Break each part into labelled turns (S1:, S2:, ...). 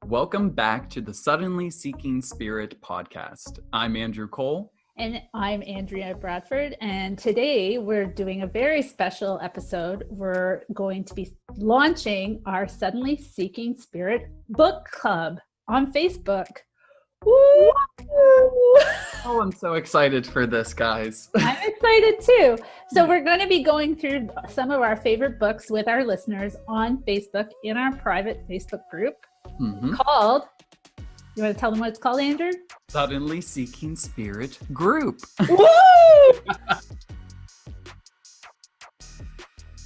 S1: Welcome back to the Suddenly Seeking Spirit podcast. I'm Andrew Cole.
S2: And I'm Andrea Bradford. And today we're doing a very special episode. We're going to be launching our Suddenly Seeking Spirit book club on Facebook. Woo!
S1: Oh, I'm so excited for this, guys.
S2: I'm excited too. So we're going to be going through some of our favorite books with our listeners on Facebook in our private Facebook group called, you want to tell them what it's called, Andrew?
S1: Suddenly Seeking Spirit Group.
S2: Woo!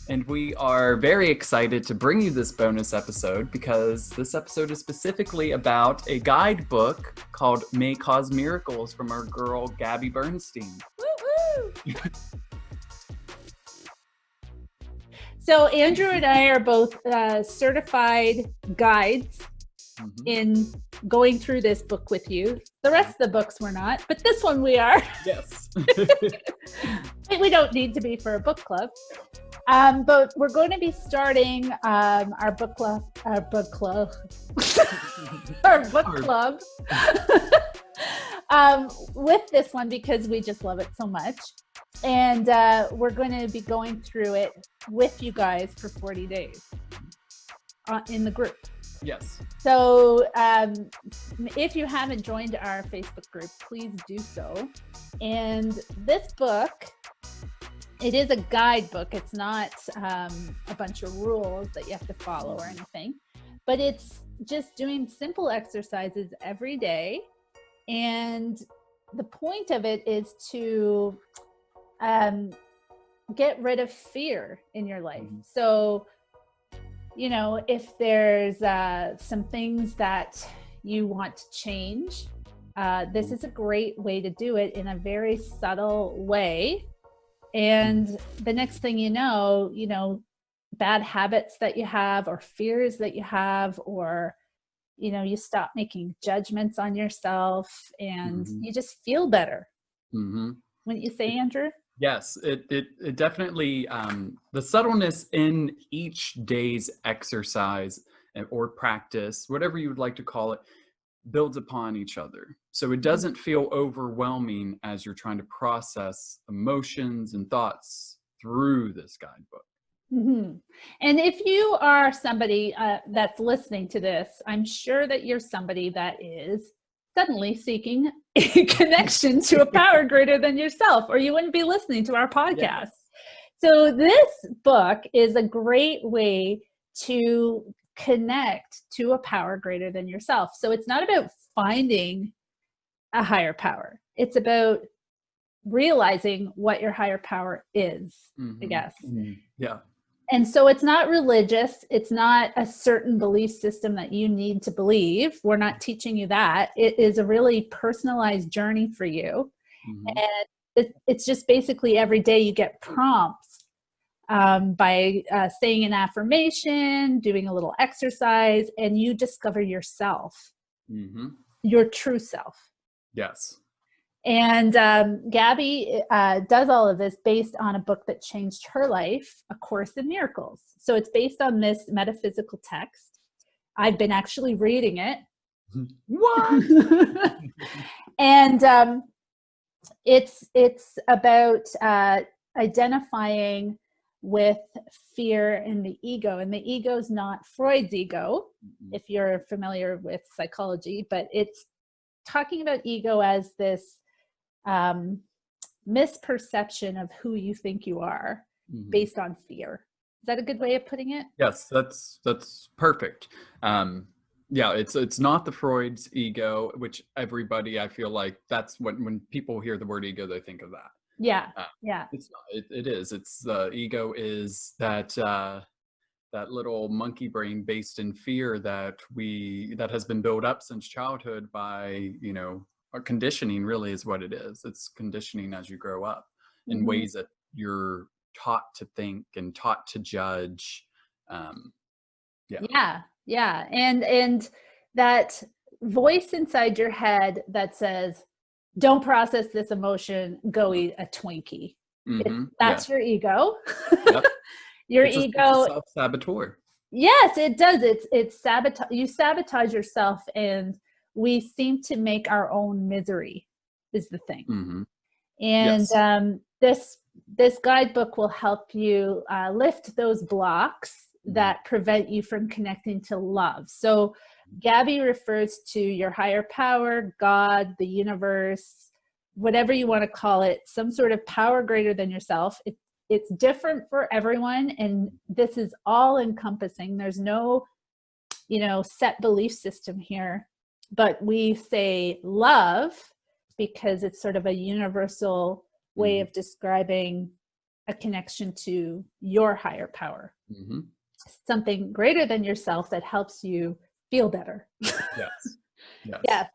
S1: And we are very excited to bring you this bonus episode because this episode is specifically about a guidebook called May Cause Miracles from our girl, Gabby Bernstein.
S2: Woo-hoo! So Andrew and I are both certified guides in going through this book with you. The rest of the books we're not, but this one we are.
S1: Yes.
S2: We don't need to be for a book club. But we're going to be starting our book club with this one because we just love it so much. And we're going to be going through it with you guys for 40 days in the group.
S1: Yes.
S2: So if you haven't joined our Facebook group, please do so. And this book, it is a guidebook. It's not a bunch of rules that you have to follow or anything, but it's just doing simple exercises every day. And the point of it is to get rid of fear in your life. So, you know, if there's some things that you want to change, this is a great way to do it in a very subtle way. And the next thing you know, bad habits that you have or fears that you have, or, you know, you stop making judgments on yourself and you just feel better. Wouldn't you say, Andrew?
S1: Yes, it definitely, the subtleness in each day's exercise or practice, whatever you would like to call it, builds upon each other. So it doesn't feel overwhelming as you're trying to process emotions and thoughts through this guidebook.
S2: And if you are somebody that's listening to this, I'm sure that you're somebody that is suddenly seeking a connection to a power greater than yourself, or you wouldn't be listening to our podcast. Yes. So this book is a great way to connect to a power greater than yourself. So it's not about finding a higher power. It's about realizing what your higher power is, I guess.
S1: Yeah.
S2: And so it's not religious. It's not a certain belief system that you need to believe. We're not teaching you that. It is a really personalized journey for you. And it's just basically every day you get prompts by saying an affirmation, doing a little exercise, and you discover yourself, your true self.
S1: Yes.
S2: And Gabby does all of this based on a book that changed her life, A Course in Miracles. So it's based on this metaphysical text. I've been actually reading it.
S1: What?
S2: And it's about identifying with fear and the ego. And the ego is not Freud's ego, if you're familiar with psychology, but it's talking about ego as this misperception of who you think you are based on fear. Is that a good way of putting it?
S1: Yes, that's perfect. Yeah, it's not the Freud's ego, which everybody, I feel like that's when people hear the word ego, they think of that.
S2: Yeah.
S1: It's not, it is. It's the ego is that little monkey brain based in fear that has been built up since childhood by, you know, our conditioning really is what it is. It's conditioning as you grow up in ways that you're taught to think and taught to judge.
S2: Yeah. And that voice inside your head that says, don't process this emotion, go eat a Twinkie. That's your ego.
S1: Yep.
S2: Your
S1: it's
S2: ego.
S1: a self-saboteur.
S2: Yes, it does. It's sabotage. You sabotage yourself, and we seem to make our own misery is the thing.
S1: Mm-hmm.
S2: And
S1: Yes.
S2: this guidebook will help you lift those blocks that prevent you from connecting to love. So Gabby refers to your higher power, God, the universe, whatever you want to call it, some sort of power greater than yourself. It's different for everyone, and this is all encompassing. There's no, set belief system here, but we say love because it's sort of a universal way of describing a connection to your higher power, something greater than yourself that helps you feel better.
S1: Yes.
S2: Yeah.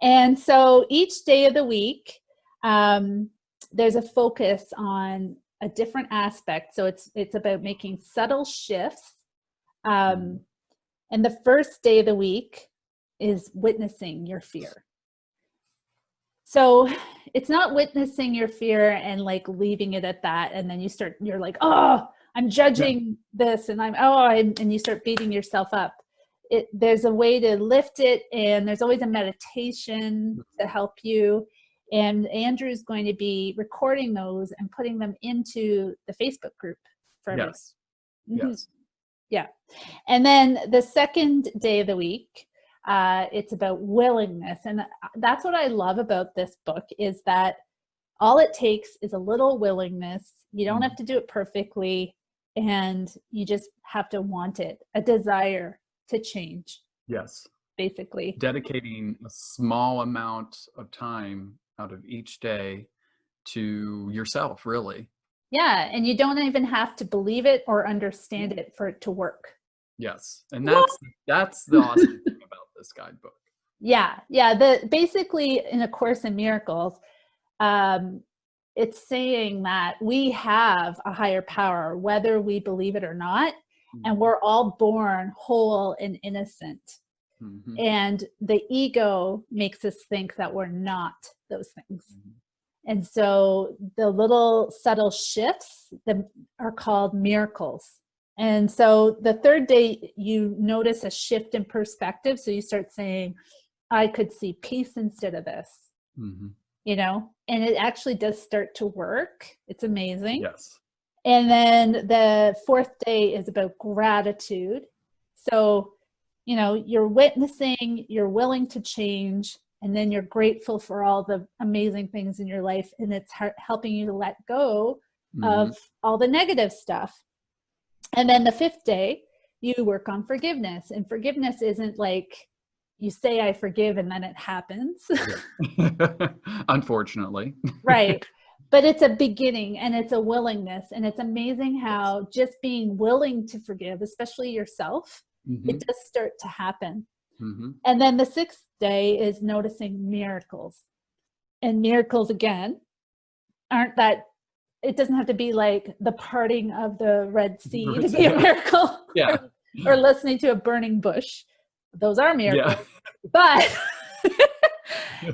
S2: And so each day of the week, there's a focus on a different aspect. So it's about making subtle shifts. And the first day of the week is witnessing your fear. So it's not witnessing your fear and like leaving it at that. And then you're like, oh, I'm judging this, and and you start beating yourself up. There's a way to lift it, and there's always a meditation to help you. And Andrew's going to be recording those and putting them into the Facebook group for everyone.
S1: Yes.
S2: Yeah. And then the second day of the week, it's about willingness. And that's what I love about this book, is that all it takes is a little willingness. You don't have to do it perfectly, and you just have to want it, a desire to change.
S1: Yes.
S2: Basically.
S1: Dedicating a small amount of time out of each day to yourself, really.
S2: Yeah. And you don't even have to believe it or understand it for it to work.
S1: Yes. And that's the awesome thing about this guidebook.
S2: Yeah. Basically in A Course in Miracles, it's saying that we have a higher power, whether we believe it or not. And we're all born whole and innocent. And the ego makes us think that we're not those things. And so the little subtle shifts that are called miracles. And so the third day, you notice a shift in perspective. So you start saying, I could see peace instead of this, and it actually does start to work. It's amazing.
S1: Yes.
S2: And then the fourth day is about gratitude. So, you're witnessing, you're willing to change, and then you're grateful for all the amazing things in your life. And it's helping you to let go of all the negative stuff. And then the fifth day, you work on forgiveness. And forgiveness isn't like you say, I forgive, and then it happens.
S1: Unfortunately.
S2: Right. But it's a beginning, and it's a willingness. And it's amazing how just being willing to forgive, especially yourself, it does start to happen. And then the sixth day is noticing miracles. And miracles, again, aren't that, it doesn't have to be like the parting of the Red Sea to be a miracle.
S1: Yeah.
S2: or listening to a burning bush. Those are miracles. But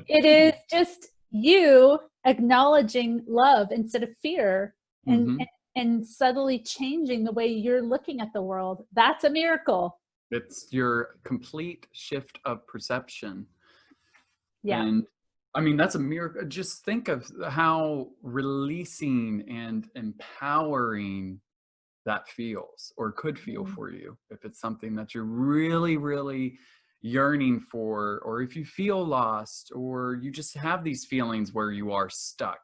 S2: it is just you acknowledging love instead of fear, and subtly changing the way you're looking at the world. That's a miracle.
S1: It's your complete shift of perception.
S2: Yeah.
S1: And I mean, that's a miracle. Just think of how releasing and empowering that feels, or could feel for you, if it's something that you're really, really yearning for, or if you feel lost, or you just have these feelings where you are stuck,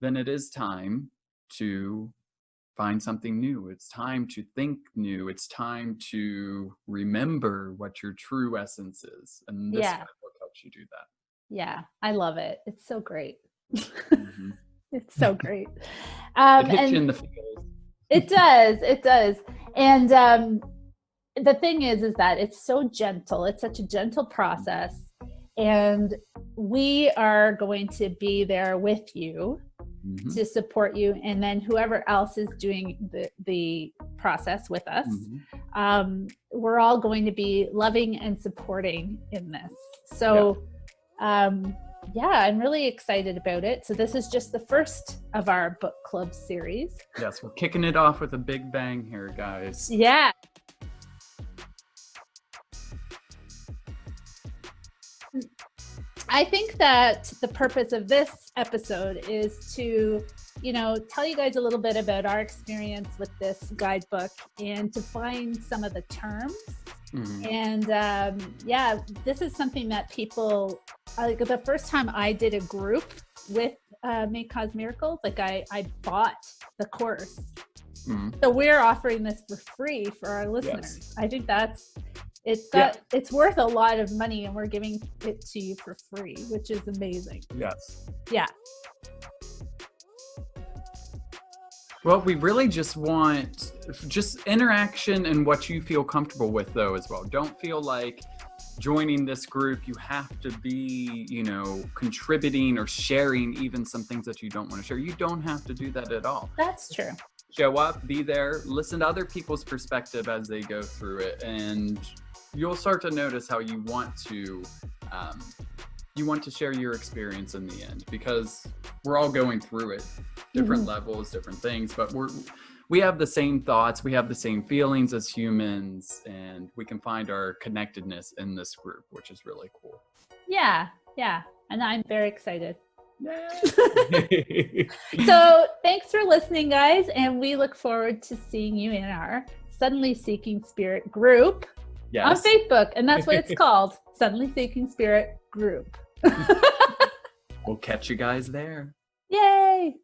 S1: then it is time to find something new. It's time to think new. It's time to remember what your true essence is. And this book helps you do that.
S2: Yeah, I love it. It's so great.
S1: Mm-hmm.
S2: It's so great.
S1: It hits you in the feels.
S2: It does. It does. And the thing is that it's so gentle. It's such a gentle process. And we are going to be there with you to support you. And then whoever else is doing the process with us, we're all going to be loving and supporting in this. So, I'm really excited about it. So this is just the first of our book club series.
S1: Yes, we're kicking it off with a big bang here, guys.
S2: Yeah. I think that the purpose of this episode is to, tell you guys a little bit about our experience with this guidebook and to find some of the terms. And this is something that people, like the first time I did a group with May Cause Miracles, like I bought the course. So we're offering this for free for our listeners. Yes. I think it's worth a lot of money, and we're giving it to you for free, which is amazing.
S1: Yes.
S2: Yeah.
S1: Well, we really just want interaction and what you feel comfortable with, though, as well. Don't feel like joining this group, you have to be, contributing or sharing even some things that you don't want to share. You don't have to do that at all.
S2: That's true.
S1: Show up, be there, listen to other people's perspective as they go through it, and you'll start to notice how you want to share your experience in the end, because we're all going through it, different levels, different things, but we have the same thoughts, we have the same feelings as humans, and we can find our connectedness in this group, which is really cool.
S2: Yeah, and I'm very excited. So thanks for listening, guys, and we look forward to seeing you in our Suddenly Seeking Spirit group on Facebook, and that's what it's called, Suddenly Seeking Spirit group.
S1: We'll catch you guys there.
S2: Yay!